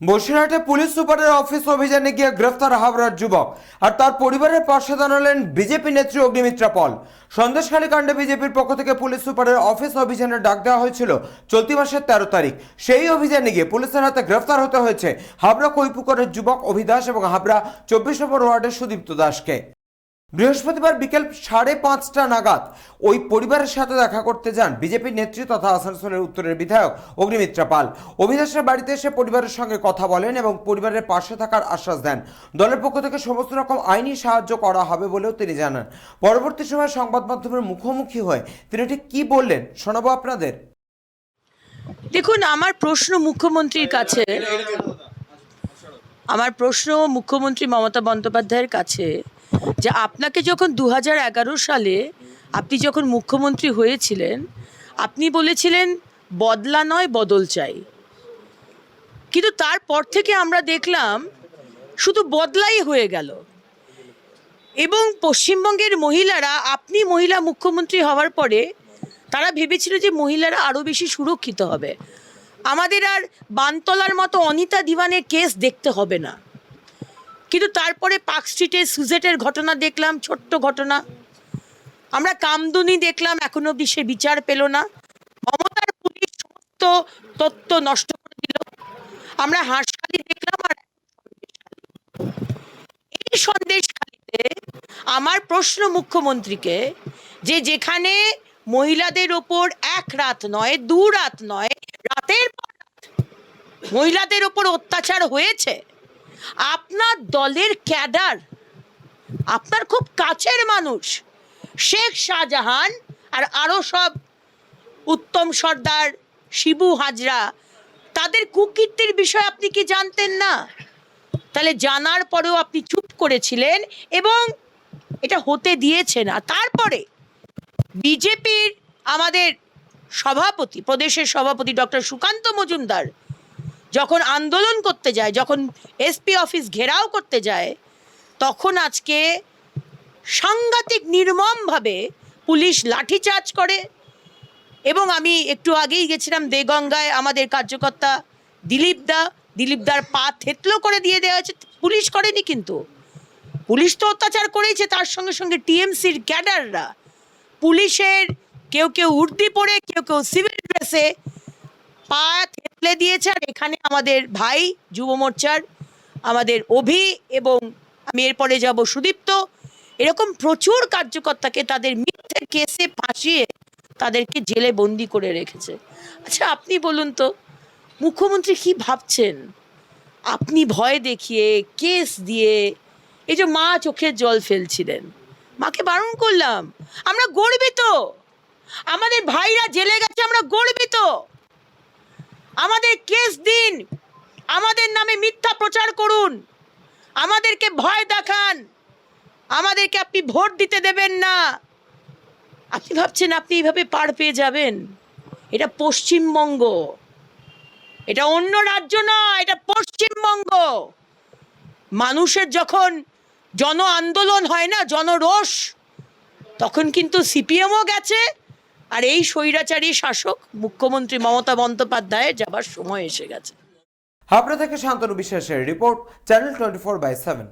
বসিরহাটে police সুপারের office অভিযানে গিয়ে গ্রেফতার হাবড়ার যুবক আর তার পরিবারের পাশে দাঁড়ালেন বিজেপি নেত্রী অগ্নিমিত্রা পল। সন্দেশখালী কাণ্ডে বিজেপির পক্ষ থেকে পুলিশ সুপারের অফিস অভিযানের ডাক দেওয়া হয়েছিল চলতি মাসের 13 তারিখ। সেই অভিযানে গিয়ে পুলিশের হাতে গ্রেফতার হতে হয়েছে হাবড়া কৈপুকরের যুবক অভিদাস এবং হাবড়া 24 নম্বর ওয়ার্ডের সুদীপ্ত দাসকে। বৃহস্পতিবার বিকেল 5:30 নাগাদ ওই পরিবারের সাথে দেখা করতে যান বিজেপির নেত্রী তথা আসানসোলের উত্তরের বিধায়ক অগ্নিমিত্রা পাল। অভিদাসের বাড়িতে এসে পরিবারের সঙ্গে কথা বলেন এবং পরিবারের পাশে থাকার আশ্বাস দেন। দলের পক্ষ থেকে সমস্ত রকম আইনি সাহায্য করা হবে বলেও তিনি জানান। পরবর্তী সময় সংবাদ মাধ্যমের মুখোমুখি হয়ে তিনি ঠিক কি বললেন শোনাবো আপনাদের। দেখুন, আমার প্রশ্ন মুখ্যমন্ত্রী মমতা বন্দ্যোপাধ্যায়ের কাছে যে আপনাকে যখন 2011 সালে আপনি যখন মুখ্যমন্ত্রী হয়েছিলেন, আপনি বলেছিলেন বদলা নয় বদল চাই, কিন্তু তারপর থেকে আমরা দেখলাম শুধু বদলাই হয়ে গেল। এবং পশ্চিমবঙ্গের মহিলারা, আপনি মহিলা মুখ্যমন্ত্রী হওয়ার পরে তারা ভেবেছিল যে মহিলারা আরও বেশি সুরক্ষিত হবে, আমাদের আর বানতলার মতো অনিতা দিওয়ানের কেস দেখতে হবে না। কিন্তু তারপরে পার্ক স্ট্রিটে সুজেটের ঘটনা দেখলাম, ছোট্ট ঘটনা। আমরা কামদুনি দেখলাম, এখনো অবধি সে বিচার পেল না। মমতার পুলিশ সমস্ত তথ্য নষ্ট করে দিল। আমরা হাঁসখালি দেখলাম, আর এই সন্দেশখালিতে আমার প্রশ্ন মুখ্যমন্ত্রীকে যে যেখানে মহিলাদের ওপর এক রাত নয়, 2 রাত নয়, রাতের পর রাত মহিলাদের ওপর অত্যাচার হয়েছে, আপনার দলের ক্যাডার, আপনার খুব কাছের মানুষ শেখ শাহজাহান আর আরও সব উত্তম সর্দার, শিবু হাজরা, তাদের কুকীর্তির বিষয় আপনি কি জানতেন না? তাহলে জানার পরেও আপনি চুপ করেছিলেন এবং এটা হতে দিয়েছেন না। তারপরে বিজেপির আমাদের সভাপতি, প্রদেশের সভাপতি ডক্টর সুকান্ত মজুমদার যখন আন্দোলন করতে যায়, যখন এসপি অফিস ঘেরাও করতে যায়, তখন আজকে সাংঘাতিক নির্মমভাবে পুলিশ লাঠিচার্জ করে। এবং আমি একটু আগেই গেছিলাম দেগঙ্গায়, আমাদের কার্যকর্তা দিলীপদার পা থেতলো করে দিয়ে দেওয়া হয়েছে, পুলিশ করেনি। কিন্তু পুলিশ তো অত্যাচার করেছে, তার সঙ্গে সঙ্গে টিএমসির ক্যাডাররা, পুলিশের কেউ কেউ উর্দি পরে, কেউ কেউ সিভিল ড্রেসে পা থেতলে দিয়েছে। আর এখানে আমাদের ভাই যুব মোর্চার আমাদের অভি এবং আমি এরপরে যাব সুদীপ্ত, এরকম প্রচুর কার্যকর্তাকে তাদের মিথ্যে কেসে ফাঁসিয়ে তাদেরকে জেলে বন্দি করে রেখেছে। আচ্ছা, আপনি বলুন তো মুখ্যমন্ত্রী কি ভাবছেন? আপনি ভয় দেখিয়ে, কেস দিয়ে, এই যে মা চোখের জল ফেলছিলেন, মাকে বারণ করলাম, আমরা গর্বিত, আমাদের ভাইরা জেলে গেছে, আমরা গর্বিত, আমাদের কেস দিন, আমাদের নামে মিথ্যা প্রচার করুন, আমাদেরকে ভয় দেখান, আমাদেরকে আপনি ভোট দিতে দেবেন না। আপনি ভাবছেন আপনি এইভাবে পার পেয়ে যাবেন? এটা পশ্চিমবঙ্গ, এটা অন্য রাজ্য নয়, এটা পশ্চিমবঙ্গ। মানুষের যখন জন আন্দোলন হয় না, জনরোষ, তখন কিন্তু সিপিএমও গেছে, আর এই স্বৈরাচারী শাসক মুখ্যমন্ত্রী মমতা বন্দ্যোপাধ্যায়ের যাবার সময় এসে গেছে। হাবড়া থেকে শান্তনু বিশ্বাসের রিপোর্ট, চ্যানেল 24/7।